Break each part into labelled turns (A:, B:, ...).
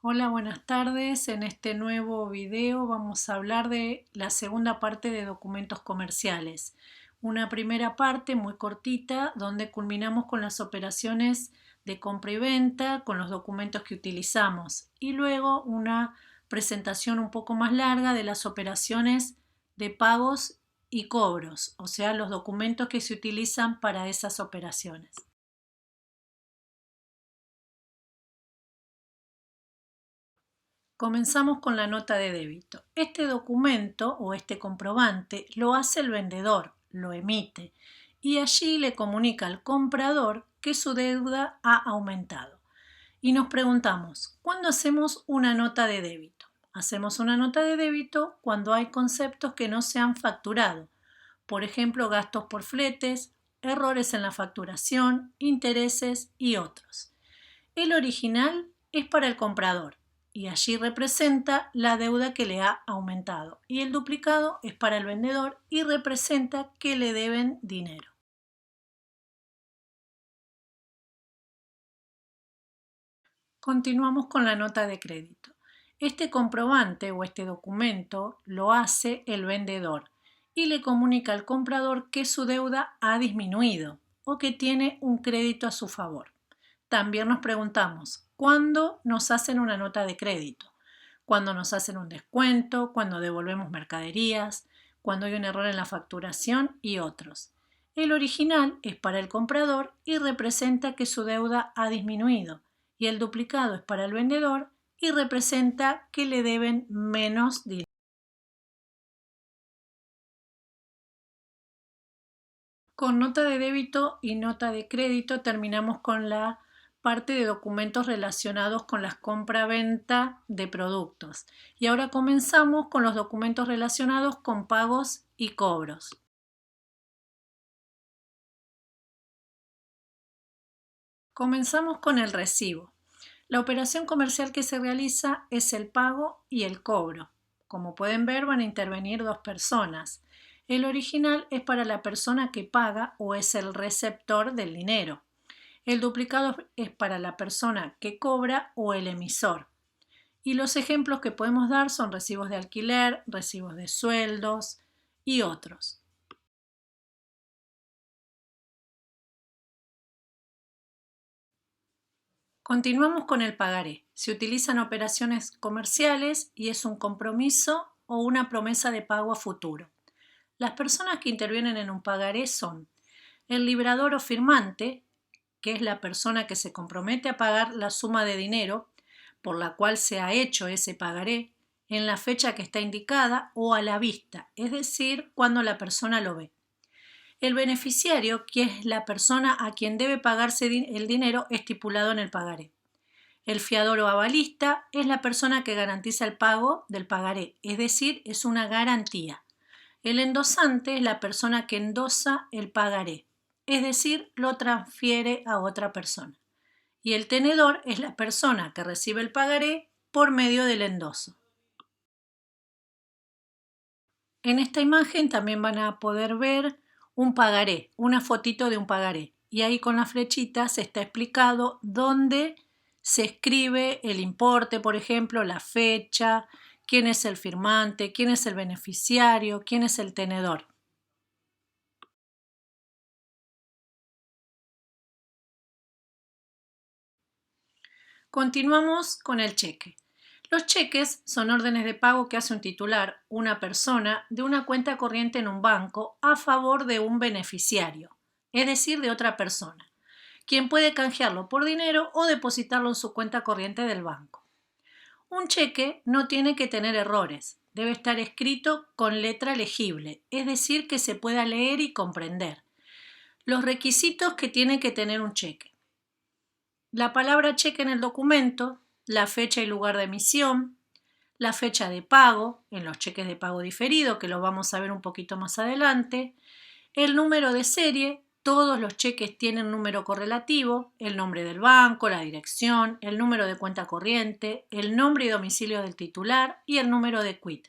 A: Hola, buenas tardes. En este nuevo video vamos a hablar de la segunda parte de documentos comerciales. Una primera parte muy cortita donde culminamos con las operaciones de compra y venta, con los documentos que utilizamos, y luego una presentación un poco más larga de las operaciones de pagos y cobros, o sea, los documentos que se utilizan para esas operaciones. Comenzamos con la nota de débito. Este documento o este comprobante lo hace el vendedor, lo emite, y allí le comunica al comprador que su deuda ha aumentado. Y nos preguntamos, ¿cuándo hacemos una nota de débito? Hacemos una nota de débito cuando hay conceptos que no se han facturado, por ejemplo, gastos por fletes, errores en la facturación, intereses y otros. El original es para el comprador y allí representa la deuda que le ha aumentado, y el duplicado es para el vendedor y representa que le deben dinero. Continuamos con la nota de crédito. Este comprobante o este documento lo hace el vendedor y le comunica al comprador que su deuda ha disminuido o que tiene un crédito a su favor. También nos preguntamos, ¿cuándo nos hacen una nota de crédito? Cuando nos hacen un descuento, cuando devolvemos mercaderías, cuando hay un error en la facturación y otros. El original es para el comprador y representa que su deuda ha disminuido, y el duplicado es para el vendedor y representa que le deben menos dinero. Con nota de débito y nota de crédito terminamos con la parte de documentos relacionados con la compra-venta de productos. Y ahora comenzamos con los documentos relacionados con pagos y cobros. Comenzamos con el recibo. La operación comercial que se realiza es el pago y el cobro. Como pueden ver, van a intervenir dos personas. El original es para la persona que paga o es el receptor del dinero. El duplicado es para la persona que cobra o el emisor. Y los ejemplos que podemos dar son recibos de alquiler, recibos de sueldos y otros. Continuamos con el pagaré. Se utilizan operaciones comerciales y es un compromiso o una promesa de pago a futuro. Las personas que intervienen en un pagaré son el librador o firmante, que es la persona que se compromete a pagar la suma de dinero por la cual se ha hecho ese pagaré en la fecha que está indicada o a la vista, es decir, cuando la persona lo ve. El beneficiario, que es la persona a quien debe pagarse el dinero estipulado en el pagaré. El fiador o avalista es la persona que garantiza el pago del pagaré, es decir, es una garantía. El endosante es la persona que endosa el pagaré, es decir, lo transfiere a otra persona. Y el tenedor es la persona que recibe el pagaré por medio del endoso. En esta imagen también van a poder ver un pagaré, una fotito de un pagaré. Y ahí con las flechitas está explicado dónde se escribe el importe, por ejemplo, la fecha, quién es el firmante, quién es el beneficiario, quién es el tenedor. Continuamos con el cheque. Los cheques son órdenes de pago que hace un titular, una persona, de una cuenta corriente en un banco a favor de un beneficiario, es decir, de otra persona, quien puede canjearlo por dinero o depositarlo en su cuenta corriente del banco. Un cheque no tiene que tener errores, debe estar escrito con letra legible, es decir, que se pueda leer y comprender. Los requisitos que tiene que tener un cheque: la palabra cheque en el documento, la fecha y lugar de emisión, la fecha de pago en los cheques de pago diferido, que lo vamos a ver un poquito más adelante, el número de serie, todos los cheques tienen número correlativo, el nombre del banco, la dirección, el número de cuenta corriente, el nombre y domicilio del titular y el número de quit.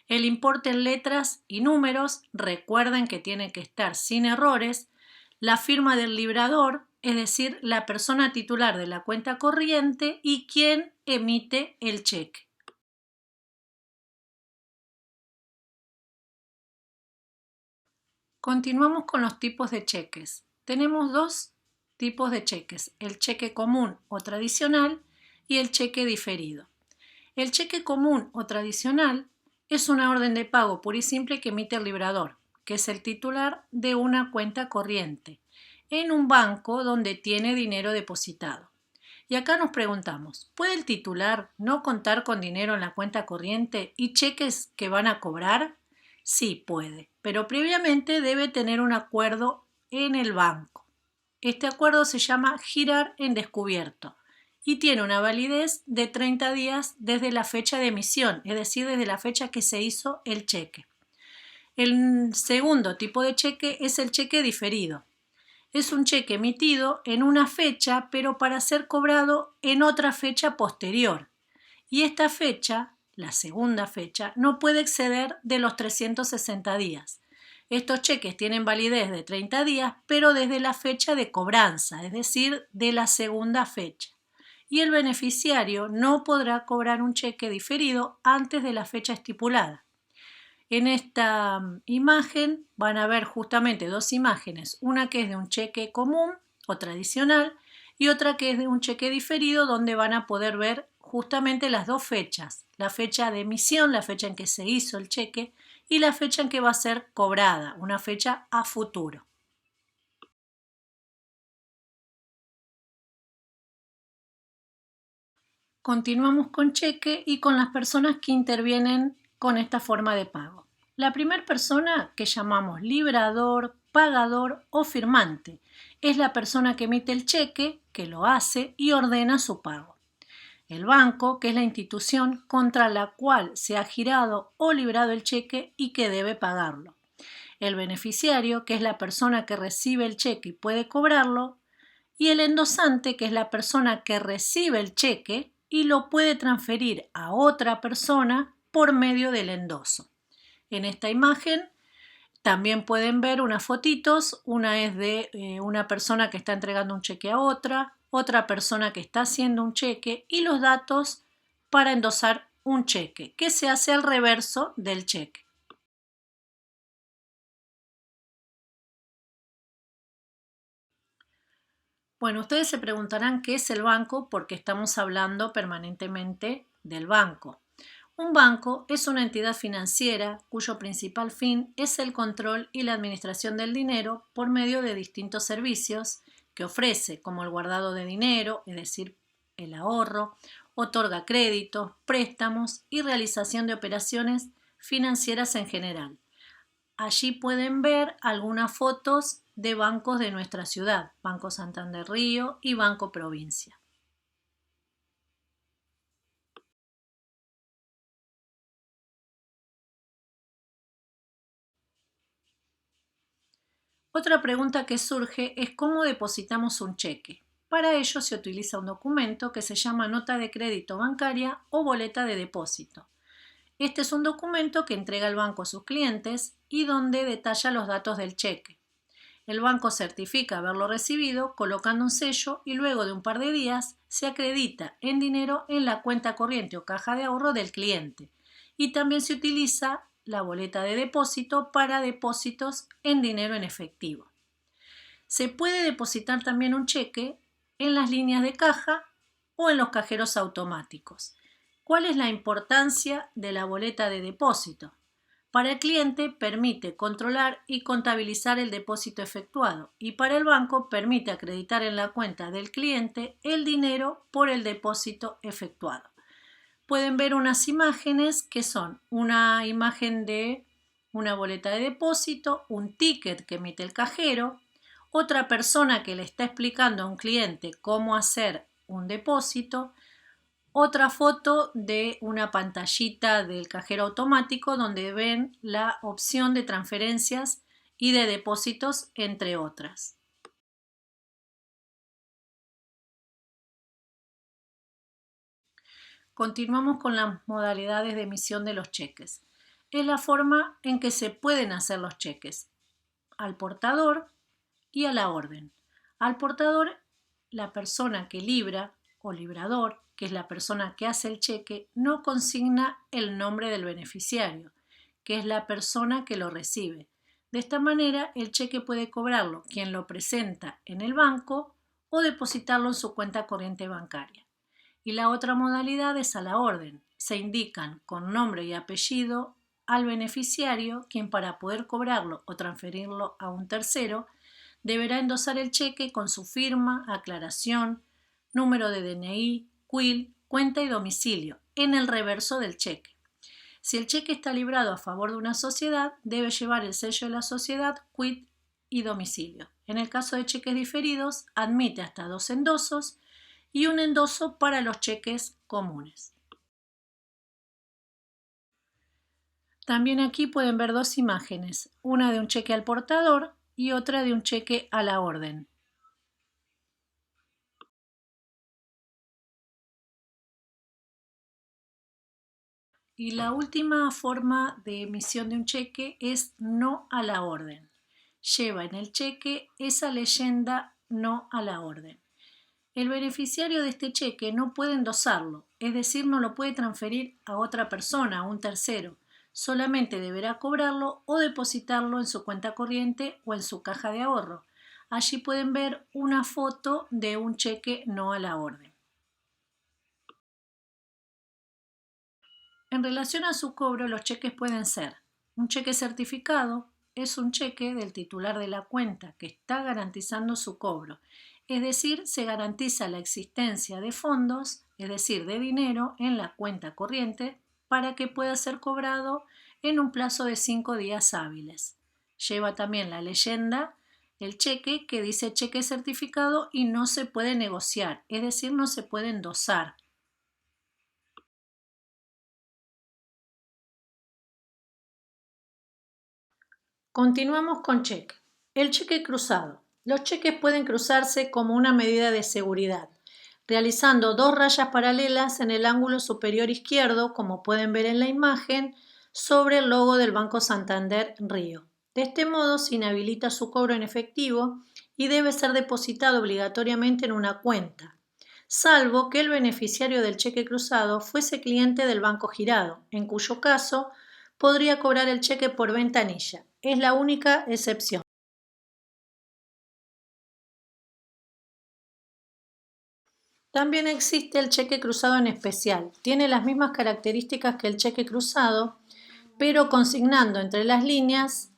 A: El importe en letras y números, recuerden que tiene que estar sin errores, la firma del librador, es decir, la persona titular de la cuenta corriente y quien emite el cheque. Continuamos con los tipos de cheques. Tenemos dos tipos de cheques, el cheque común o tradicional y el cheque diferido. El cheque común o tradicional es una orden de pago pura y simple que emite el librador, que es el titular de una cuenta corriente, en un banco donde tiene dinero depositado. Y acá nos preguntamos, ¿puede el titular no contar con dinero en la cuenta corriente y cheques que van a cobrar? Sí, puede, pero previamente debe tener un acuerdo en el banco. Este acuerdo se llama girar en descubierto y tiene una validez de 30 días desde la fecha de emisión, es decir, desde la fecha que se hizo el cheque. El segundo tipo de cheque es el cheque diferido. Es un cheque emitido en una fecha, pero para ser cobrado en otra fecha posterior. Y esta fecha, la segunda fecha, no puede exceder de los 360 días. Estos cheques tienen validez de 30 días, pero desde la fecha de cobranza, es decir, de la segunda fecha. Y el beneficiario no podrá cobrar un cheque diferido antes de la fecha estipulada. En esta imagen van a ver justamente dos imágenes, una que es de un cheque común o tradicional y otra que es de un cheque diferido, donde van a poder ver justamente las dos fechas, la fecha de emisión, la fecha en que se hizo el cheque y la fecha en que va a ser cobrada, una fecha a futuro. Continuamos con cheque y con las personas que intervienen con esta forma de pago. La primera persona, que llamamos librador, pagador o firmante, es la persona que emite el cheque, que lo hace y ordena su pago. El banco, que es la institución contra la cual se ha girado o librado el cheque y que debe pagarlo. El beneficiario, que es la persona que recibe el cheque y puede cobrarlo. Y el endosante, que es la persona que recibe el cheque y lo puede transferir a otra persona por medio del endoso. En esta imagen también pueden ver unas fotitos, una es de una persona que está entregando un cheque a otra persona que está haciendo un cheque y los datos para endosar un cheque, que se hace al reverso del cheque. Bueno, ustedes se preguntarán qué es el banco porque estamos hablando permanentemente del banco. Un banco es una entidad financiera cuyo principal fin es el control y la administración del dinero por medio de distintos servicios que ofrece, como el guardado de dinero, es decir, el ahorro, otorga créditos, préstamos y realización de operaciones financieras en general. Allí pueden ver algunas fotos de bancos de nuestra ciudad, Banco Santander Río y Banco Provincia. Otra pregunta que surge es cómo depositamos un cheque. Para ello se utiliza un documento que se llama nota de crédito bancaria o boleta de depósito. Este es un documento que entrega el banco a sus clientes y donde detalla los datos del cheque. El banco certifica haberlo recibido colocando un sello y luego de un par de días se acredita en dinero en la cuenta corriente o caja de ahorro del cliente. Y también se utiliza la boleta de depósito para depósitos en dinero en efectivo. Se puede depositar también un cheque en las líneas de caja o en los cajeros automáticos. ¿Cuál es la importancia de la boleta de depósito? Para el cliente permite controlar y contabilizar el depósito efectuado y para el banco permite acreditar en la cuenta del cliente el dinero por el depósito efectuado. Pueden ver unas imágenes que son una imagen de una boleta de depósito, un ticket que emite el cajero, otra persona que le está explicando a un cliente cómo hacer un depósito, otra foto de una pantallita del cajero automático donde ven la opción de transferencias y de depósitos, entre otras. Continuamos con las modalidades de emisión de los cheques. Es la forma en que se pueden hacer los cheques, al portador y a la orden. Al portador, la persona que libra o librador, que es la persona que hace el cheque, no consigna el nombre del beneficiario, que es la persona que lo recibe. De esta manera, el cheque puede cobrarlo quien lo presenta en el banco o depositarlo en su cuenta corriente bancaria. Y la otra modalidad es a la orden. Se indican con nombre y apellido al beneficiario, quien para poder cobrarlo o transferirlo a un tercero, deberá endosar el cheque con su firma, aclaración, número de DNI, CUIL, cuenta y domicilio en el reverso del cheque. Si el cheque está librado a favor de una sociedad, debe llevar el sello de la sociedad, quit y domicilio. En el caso de cheques diferidos, admite hasta 2 endosos y un endoso para los cheques comunes. También aquí pueden ver dos imágenes, una de un cheque al portador y otra de un cheque a la orden. Y la última forma de emisión de un cheque es no a la orden. Lleva en el cheque esa leyenda no a la orden. El beneficiario de este cheque no puede endosarlo, es decir, no lo puede transferir a otra persona, a un tercero. Solamente deberá cobrarlo o depositarlo en su cuenta corriente o en su caja de ahorro. Allí pueden ver una foto de un cheque no a la orden. En relación a su cobro, los cheques pueden ser un cheque certificado, es un cheque del titular de la cuenta que está garantizando su cobro, es decir, se garantiza la existencia de fondos, es decir, de dinero en la cuenta corriente para que pueda ser cobrado en un plazo de 5 días hábiles. Lleva también la leyenda, el cheque, que dice cheque certificado y no se puede negociar, es decir, no se puede endosar. Continuamos con cheque. El cheque cruzado. Los cheques pueden cruzarse como una medida de seguridad, realizando 2 rayas paralelas en el ángulo superior izquierdo, como pueden ver en la imagen, sobre el logo del Banco Santander Río. De este modo se inhabilita su cobro en efectivo y debe ser depositado obligatoriamente en una cuenta, salvo que el beneficiario del cheque cruzado fuese cliente del banco girado, en cuyo caso podría cobrar el cheque por ventanilla. Es la única excepción. También existe el cheque cruzado en especial. Tiene las mismas características que el cheque cruzado, pero consignando entre las líneas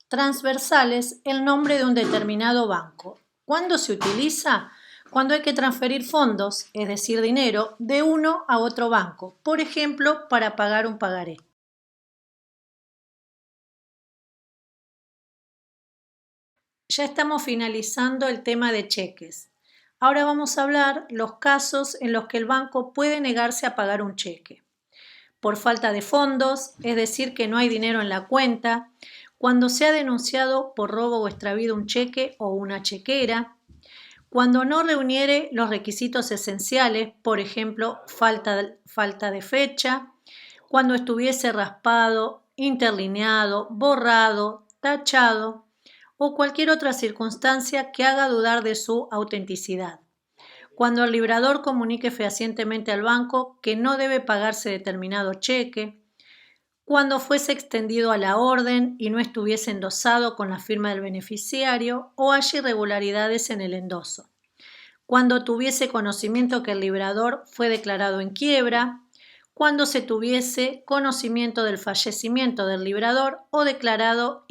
A: transversales el nombre de un determinado banco. ¿Cuándo se utiliza? Cuando hay que transferir fondos, es decir, dinero, de uno a otro banco, por ejemplo, para pagar un pagaré. Ya estamos finalizando el tema de cheques. Ahora vamos a hablar los casos en los que el banco puede negarse a pagar un cheque. Por falta de fondos, es decir, que no hay dinero en la cuenta, cuando se ha denunciado por robo o extravío un cheque o una chequera, cuando no reuniere los requisitos esenciales, por ejemplo, falta de fecha, cuando estuviese raspado, interlineado, borrado, tachado, o cualquier otra circunstancia que haga dudar de su autenticidad. Cuando el librador comunique fehacientemente al banco que no debe pagarse determinado cheque, cuando fuese extendido a la orden y no estuviese endosado con la firma del beneficiario o haya irregularidades en el endoso, cuando tuviese conocimiento que el librador fue declarado en quiebra, cuando se tuviese conocimiento del fallecimiento del librador o declarado